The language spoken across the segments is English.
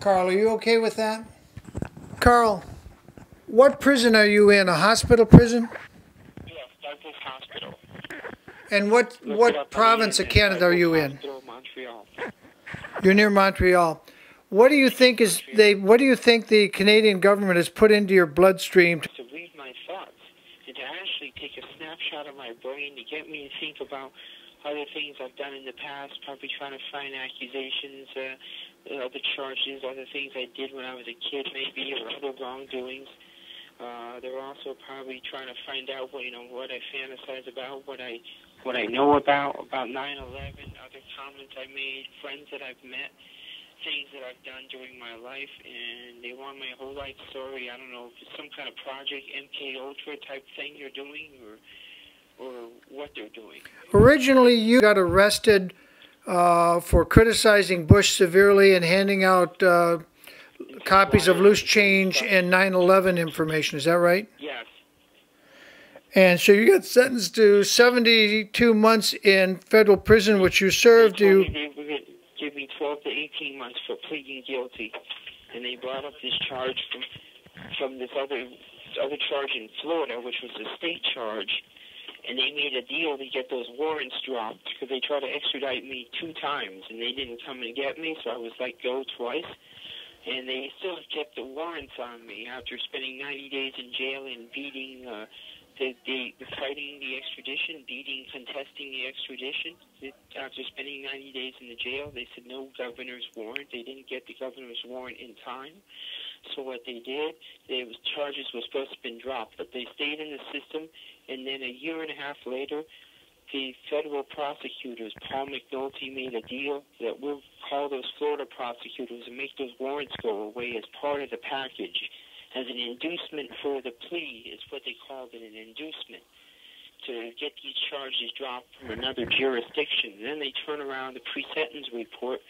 Carl, are you okay with that? Carl, what prison are you in? A hospital prison? Yes, Douglas Hospital. And what province of Canada are you in? Hospital, Montreal. You're near Montreal. What do you think what do you think the Canadian government has put into your bloodstream? To read my thoughts and to actually take a snapshot of my brain to get me to think about other things I've done in the past, probably trying to find accusations, other charges, other things I did when I was a kid maybe, or other wrongdoings. They're also probably trying to find out what I fantasize about, what I know about 9/11, other comments I made, friends that I've met, things that I've done during my life, and they want my whole life story. I don't know if it's some kind of project, MK Ultra type thing you're doing, or what they're doing. Originally, you got arrested for criticizing Bush severely and handing out copies of loose change and 9/11 information. Is that right? Yes. And so you got sentenced to 72 months in federal prison, which you served. They told me they were going to give me 12 to 18 months for pleading guilty, and they brought up this charge from this other charge in Florida, which was a state charge, and they made a deal to get those warrants dropped because they tried to extradite me 2 times, and they didn't come and get me, so I was let go twice. And they still kept the warrants on me after spending 90 days in jail and beating, fighting the extradition, contesting the extradition. After spending 90 days in the jail, they said no governor's warrant. They didn't get the governor's warrant in time. So what they did, charges were supposed to have been dropped, but they stayed in the system. And then a year and a half later, the federal prosecutors, Paul McNulty, made a deal that we'll call those Florida prosecutors and make those warrants go away as part of the package, as an inducement for the plea, is what they called it, an inducement, to get these charges dropped from another jurisdiction. And then they turn around, the pre-sentence report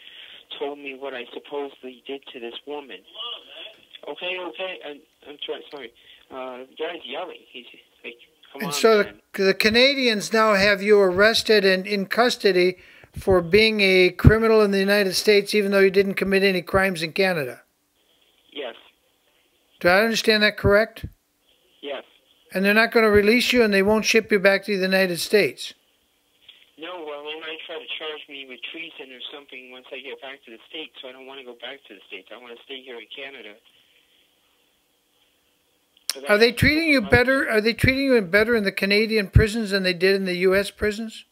told me what I supposedly did to this woman. Okay, I'm sorry. The guy's yelling. He's like, come on. And so the Canadians now have you arrested and in custody for being a criminal in the United States, even though you didn't commit any crimes in Canada. Yes. Do I understand that correct? Yes. And they're not going to release you and they won't ship you back to the United States? No, well, they might try to charge me with treason or something once I get back to the States, so I don't want to go back to the States. I want to stay here in Canada. Are they treating you better? Are they treating you better in the Canadian prisons than they did in the U.S. prisons?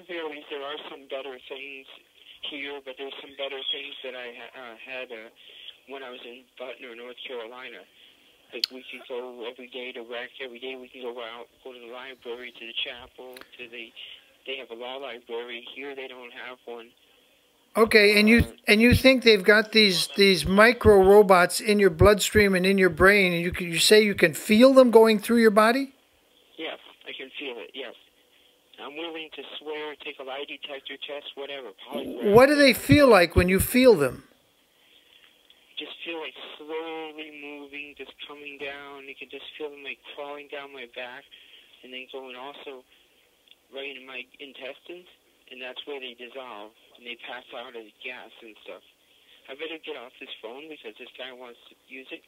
There are some better things here, but there's some better things that I had when I was in Butner, North Carolina. Like we could go every day to rec. Every day we can go out, go to the library, to the chapel, they have a law library. Here they don't have one. Okay, and you think they've got these micro robots in your bloodstream and in your brain, and you say you can feel them going through your body? Yes, I can feel it. Yes, I'm willing to swear, take a lie detector test, whatever. Polygraph. What do they feel like when you feel them? Just feel like slowly moving, just coming down. You can just feel them like crawling down my back, and then going also right in my intestines, and that's where they dissolve. And they pass out as gas and stuff. I better get off this phone because this guy wants to use it.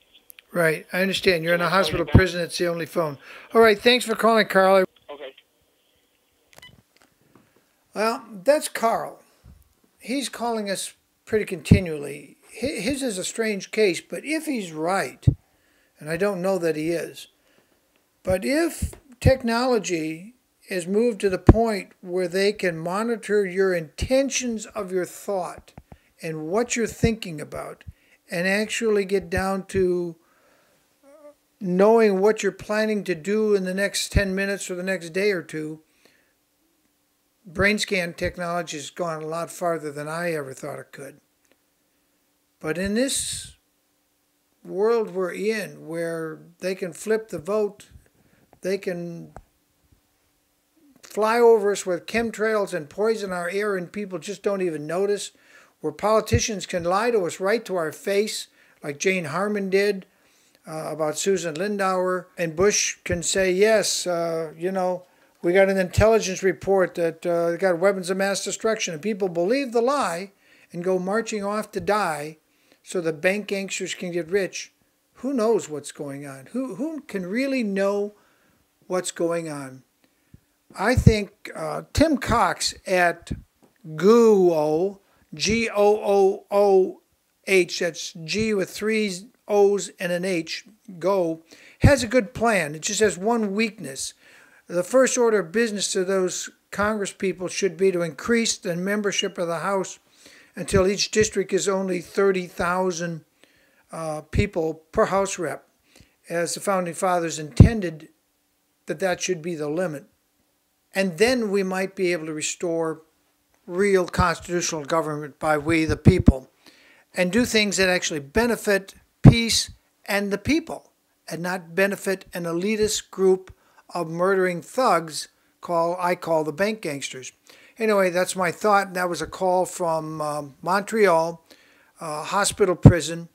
Right, I understand. You're in a hospital prison. It's the only phone. All right, thanks for calling, Carl. Okay. Well, that's Carl. He's calling us pretty continually. His is a strange case, but if he's right, and I don't know that he is, but if technology is moved to the point where they can monitor your intentions of your thought and what you're thinking about and actually get down to knowing what you're planning to do in the next 10 minutes or the next day or two, brain scan technology has gone a lot farther than I ever thought it could. But in this world we're in, where they can flip the vote, they can fly over us with chemtrails and poison our air and people just don't even notice, where politicians can lie to us right to our face, like Jane Harman did about Susan Lindauer, and Bush can say, yes, we got an intelligence report that they got weapons of mass destruction, and people believe the lie and go marching off to die so the bank gangsters can get rich, who knows what's going on? Who can really know what's going on? I think Tim Cox at GOOH, G-O-O-O-H, that's G with 3 O's and an H, go, has a good plan. It just has one weakness. The first order of business to those Congress people should be to increase the membership of the House until each district is only 30,000 people per House rep, as the Founding Fathers intended that should be the limit. And then we might be able to restore real constitutional government by we the people and do things that actually benefit peace and the people and not benefit an elitist group of murdering thugs I call the bank gangsters. Anyway, that's my thought. That was a call from Montreal, hospital prison.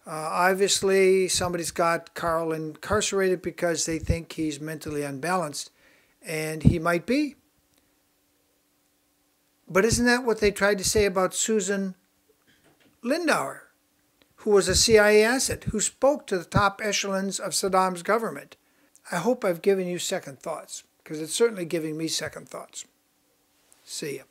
Obviously, somebody's got Carl incarcerated because they think he's mentally unbalanced, and he might be. But isn't that what they tried to say about Susan Lindauer, who was a CIA asset, who spoke to the top echelons of Saddam's government? I hope I've given you second thoughts, because it's certainly giving me second thoughts. See ya.